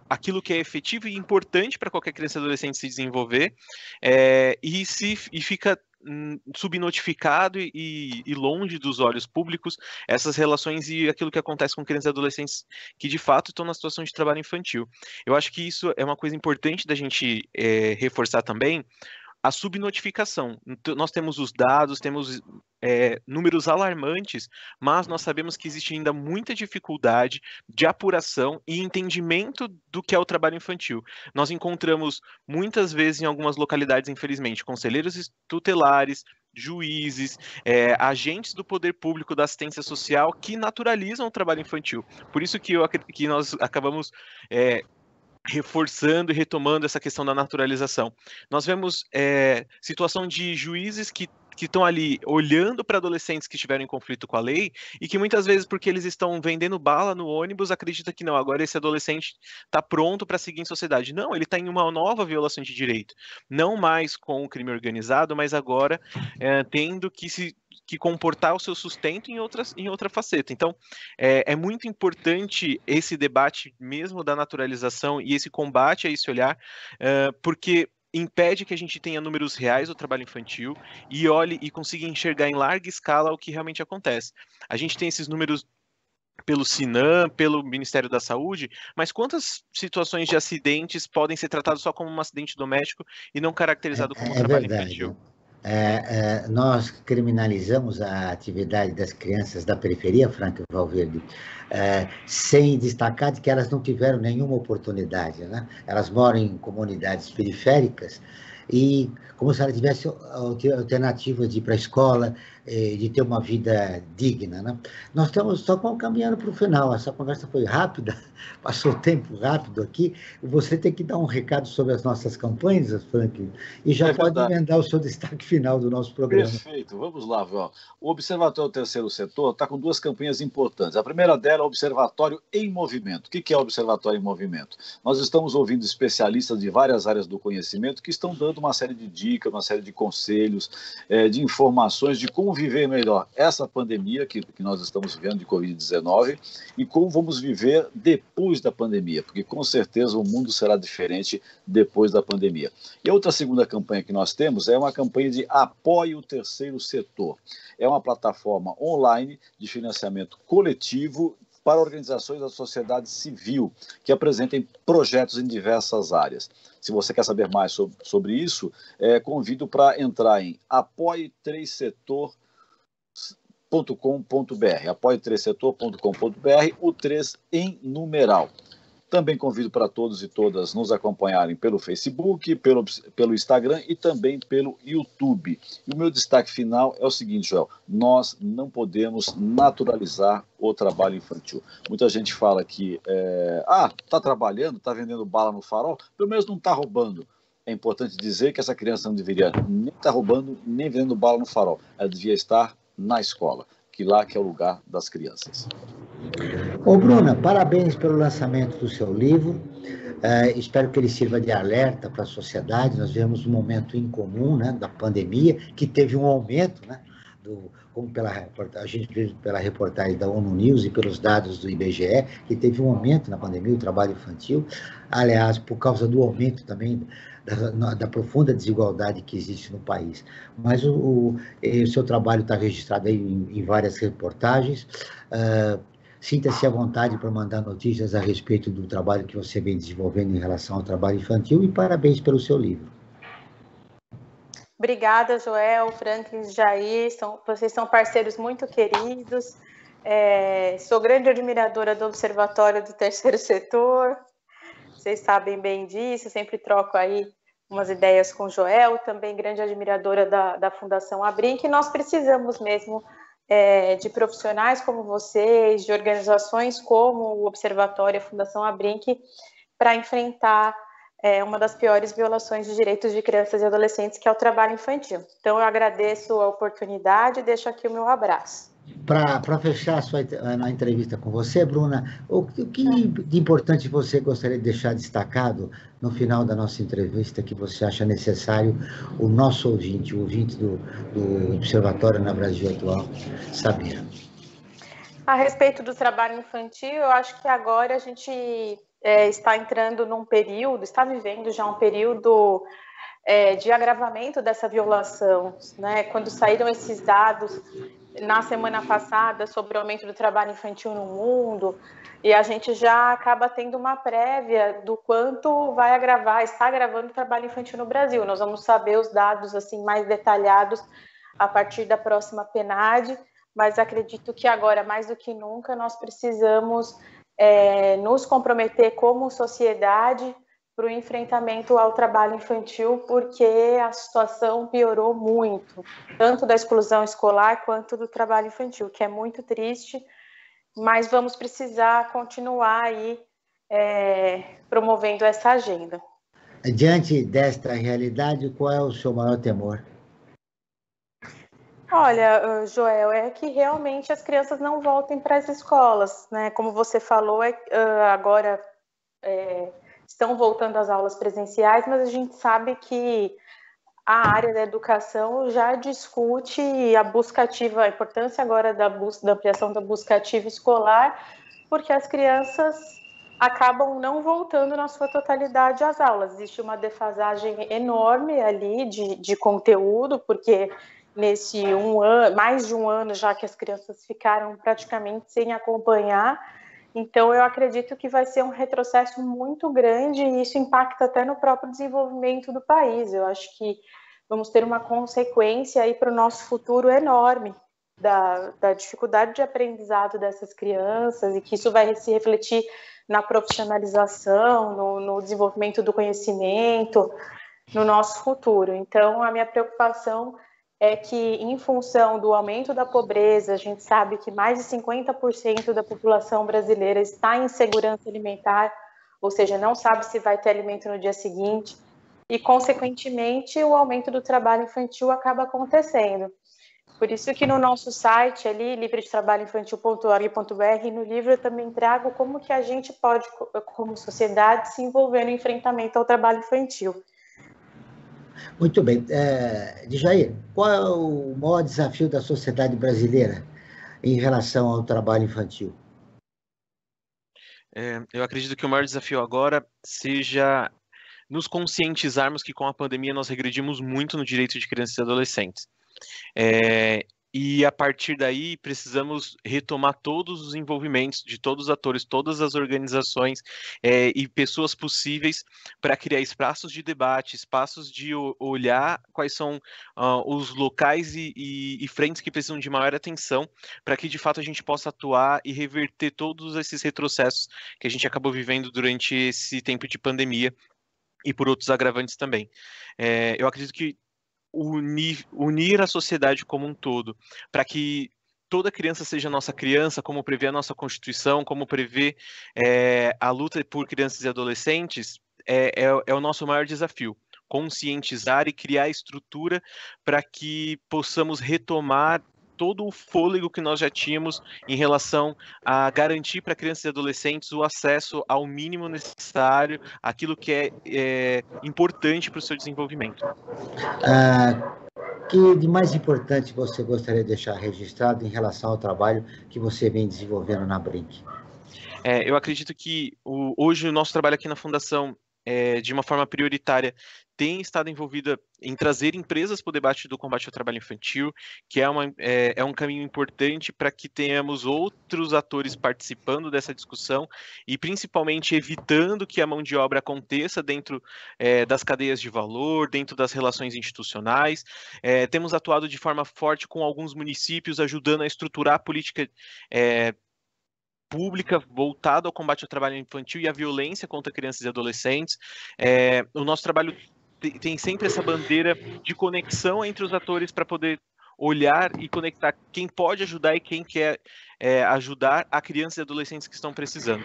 aquilo que é efetivo e importante para qualquer criança e adolescente se desenvolver, e fica subnotificado e longe dos olhos públicos essas relações e aquilo que acontece com crianças e adolescentes que de fato estão na situação de trabalho infantil. Eu acho que isso é uma coisa importante da gente reforçar também, a subnotificação. Então, nós temos os dados, temos números alarmantes, mas nós sabemos que existe ainda muita dificuldade de apuração e entendimento do que é o trabalho infantil. Nós encontramos muitas vezes em algumas localidades, infelizmente, conselheiros tutelares, juízes, agentes do poder público da assistência social que naturalizam o trabalho infantil. Por isso que nós acabamos reforçando e retomando essa questão da naturalização. Nós vemos situação de juízes que estão ali olhando para adolescentes que estiveram em conflito com a lei e que muitas vezes, porque eles estão vendendo bala no ônibus, acredita que não, agora esse adolescente está pronto para seguir em sociedade. Não, ele está em uma nova violação de direito. Não mais com o crime organizado, mas agora tendo que comportar o seu sustento em outra faceta. Então, é muito importante esse debate mesmo da naturalização e esse combate a esse olhar, porque impede que a gente tenha números reais do trabalho infantil e olhe e consiga enxergar em larga escala o que realmente acontece. A gente tem esses números pelo SINAM, pelo Ministério da Saúde, mas quantas situações de acidentes podem ser tratados só como um acidente doméstico e não caracterizado como trabalho infantil? Nós criminalizamos a atividade das crianças da periferia, Franca Valverde, sem destacar de que elas não tiveram nenhuma oportunidade, né? Elas moram em comunidades periféricas e como se ela tivesse alternativa de ir para a escola, de ter uma vida digna, né? Nós estamos só caminhando para o final. Essa conversa foi rápida, passou tempo rápido aqui. Você tem que dar um recado sobre as nossas campanhas, Frank, e já pode emendar o seu destaque final do nosso programa. Perfeito, vamos lá, Val. O Observatório do Terceiro Setor está com duas campanhas importantes. A primeira dela é o Observatório em Movimento. O que é o Observatório em Movimento? Nós estamos ouvindo especialistas de várias áreas do conhecimento que estão dando uma série de dicas, uma série de conselhos, de informações de como viver melhor essa pandemia que nós estamos vivendo de Covid-19 e como vamos viver depois da pandemia, porque com certeza o mundo será diferente depois da pandemia. E a outra segunda campanha que nós temos é uma campanha de apoio ao terceiro setor. É uma plataforma online de financiamento coletivo para organizações da sociedade civil que apresentem projetos em diversas áreas. Se você quer saber mais sobre isso, convido para entrar em apoie3setor.com.br, apoie3setor.com.br, o 3 em numeral. Também convido para todos e todas nos acompanharem pelo Facebook, pelo Instagram e também pelo YouTube. E o meu destaque final é o seguinte, Joel: nós não podemos naturalizar o trabalho infantil. Muita gente fala que, está trabalhando, está vendendo bala no farol, pelo menos não está roubando. É importante dizer que essa criança não deveria nem estar roubando, nem vendendo bala no farol. Ela devia estar na escola, que lá que é o lugar das crianças. Ô, Bruna, parabéns pelo lançamento do seu livro. Espero que ele sirva de alerta para a sociedade. Nós vivemos um momento incomum, né, da pandemia, que teve um aumento, né, como a gente viu pela reportagem da ONU News e pelos dados do IBGE, que teve um aumento na pandemia, o trabalho infantil, aliás, por causa do aumento também da profunda desigualdade que existe no país. Mas o seu trabalho está registrado aí em várias reportagens. Sinta-se à vontade para mandar notícias a respeito do trabalho que você vem desenvolvendo em relação ao trabalho infantil, e parabéns pelo seu livro. Obrigada, Joel, Franklin, Jair, vocês são parceiros muito queridos. Sou grande admiradora do Observatório do Terceiro Setor, vocês sabem bem disso, sempre troco aí umas ideias com o Joel, também grande admiradora da Fundação Abrinq, e nós precisamos mesmo de profissionais como vocês, de organizações como o Observatório e a Fundação Abrinq, para enfrentar uma das piores violações de direitos de crianças e adolescentes, que é o trabalho infantil. Então, eu agradeço a oportunidade e deixo aqui o meu abraço. Para fechar a entrevista com você, Bruna, o que de importante você gostaria de deixar destacado no final da nossa entrevista, que você acha necessário o nosso ouvinte, o ouvinte do Observatório na Brasil Atual, saber? A respeito do trabalho infantil, eu acho que agora a gente está entrando num período, está vivendo já um período de agravamento dessa violação, né? Quando saíram esses dados na semana passada sobre o aumento do trabalho infantil no mundo, e a gente já acaba tendo uma prévia do quanto está agravando o trabalho infantil no Brasil. Nós vamos saber os dados assim mais detalhados a partir da próxima PNAD, mas acredito que agora, mais do que nunca, nós precisamos nos comprometer como sociedade para o enfrentamento ao trabalho infantil, porque a situação piorou muito, tanto da exclusão escolar quanto do trabalho infantil, que é muito triste, mas vamos precisar continuar aí promovendo essa agenda. Diante desta realidade, qual é o seu maior temor? Olha, Joel, é que realmente as crianças não voltem para as escolas, né? Como você falou, agora estão voltando às aulas presenciais, mas a gente sabe que a área da educação já discute a busca ativa, a importância agora da ampliação da busca ativa escolar, porque as crianças acabam não voltando na sua totalidade às aulas. Existe uma defasagem enorme ali de conteúdo, porque nesse mais de um ano já que as crianças ficaram praticamente sem acompanhar. Então, eu acredito que vai ser um retrocesso muito grande e isso impacta até no próprio desenvolvimento do país. Eu acho que vamos ter uma consequência aí para o nosso futuro enorme da dificuldade de aprendizado dessas crianças, e que isso vai se refletir na profissionalização, no desenvolvimento do conhecimento, no nosso futuro. Então, a minha preocupação é que, em função do aumento da pobreza, a gente sabe que mais de 50% da população brasileira está em insegurança alimentar, ou seja, não sabe se vai ter alimento no dia seguinte, e, consequentemente, o aumento do trabalho infantil acaba acontecendo. Por isso que no nosso site, ali, livredetrabalhoinfantil.org.br, no livro eu também trago como que a gente pode, como sociedade, se envolver no enfrentamento ao trabalho infantil. Muito bem. Djair, qual é o maior desafio da sociedade brasileira em relação ao trabalho infantil? Eu acredito que o maior desafio agora seja nos conscientizarmos que com a pandemia nós regredimos muito no direito de crianças e adolescentes. E a partir daí precisamos retomar todos os envolvimentos de todos os atores, todas as organizações e pessoas possíveis para criar espaços de debate, espaços de olhar quais são os locais e frentes que precisam de maior atenção para que de fato a gente possa atuar e reverter todos esses retrocessos que a gente acabou vivendo durante esse tempo de pandemia e por outros agravantes também. Eu acredito que unir a sociedade como um todo, para que toda criança seja nossa criança, como prevê a nossa Constituição, como prevê a luta por crianças e adolescentes, é o nosso maior desafio. Conscientizar e criar estrutura para que possamos retomar todo o fôlego que nós já tínhamos em relação a garantir para crianças e adolescentes o acesso ao mínimo necessário, aquilo que é importante para o seu desenvolvimento. Que de mais importante você gostaria de deixar registrado em relação ao trabalho que você vem desenvolvendo na Brinq? Eu acredito que hoje o nosso trabalho aqui na Fundação, de uma forma prioritária, tem estado envolvida em trazer empresas para o debate do combate ao trabalho infantil, que é um caminho importante para que tenhamos outros atores participando dessa discussão e principalmente evitando que a mão de obra aconteça dentro das cadeias de valor, dentro das relações institucionais. Temos atuado de forma forte com alguns municípios, ajudando a estruturar a política pública voltada ao combate ao trabalho infantil e à violência contra crianças e adolescentes. O nosso trabalho tem sempre essa bandeira de conexão entre os atores para poder olhar e conectar quem pode ajudar e quem quer ajudar a crianças e adolescentes que estão precisando.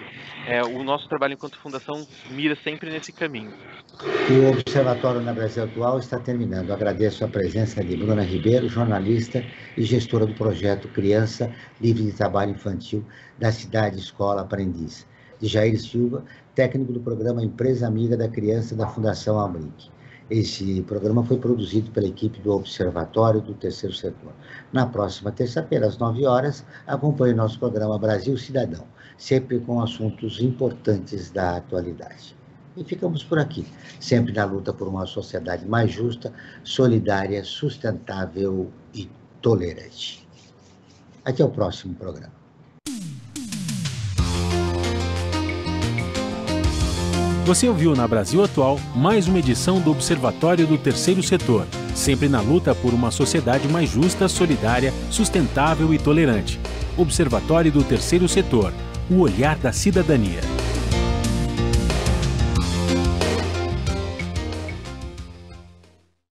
O nosso trabalho enquanto fundação mira sempre nesse caminho. O Observatório na Brasil Atual está terminando. Agradeço a presença de Bruna Ribeiro, jornalista e gestora do projeto Criança Livre de Trabalho Infantil da Cidade Escola Aprendiz, de Jair Silva, técnico do programa Empresa Amiga da Criança da Fundação Brinq. Esse programa foi produzido pela equipe do Observatório do Terceiro Setor. Na próxima terça-feira, às 9 horas, acompanhe o nosso programa Brasil Cidadão, sempre com assuntos importantes da atualidade. E ficamos por aqui, sempre na luta por uma sociedade mais justa, solidária, sustentável e tolerante. Até o próximo programa. Você ouviu na Brasil Atual mais uma edição do Observatório do Terceiro Setor, sempre na luta por uma sociedade mais justa, solidária, sustentável e tolerante. Observatório do Terceiro Setor, o olhar da cidadania.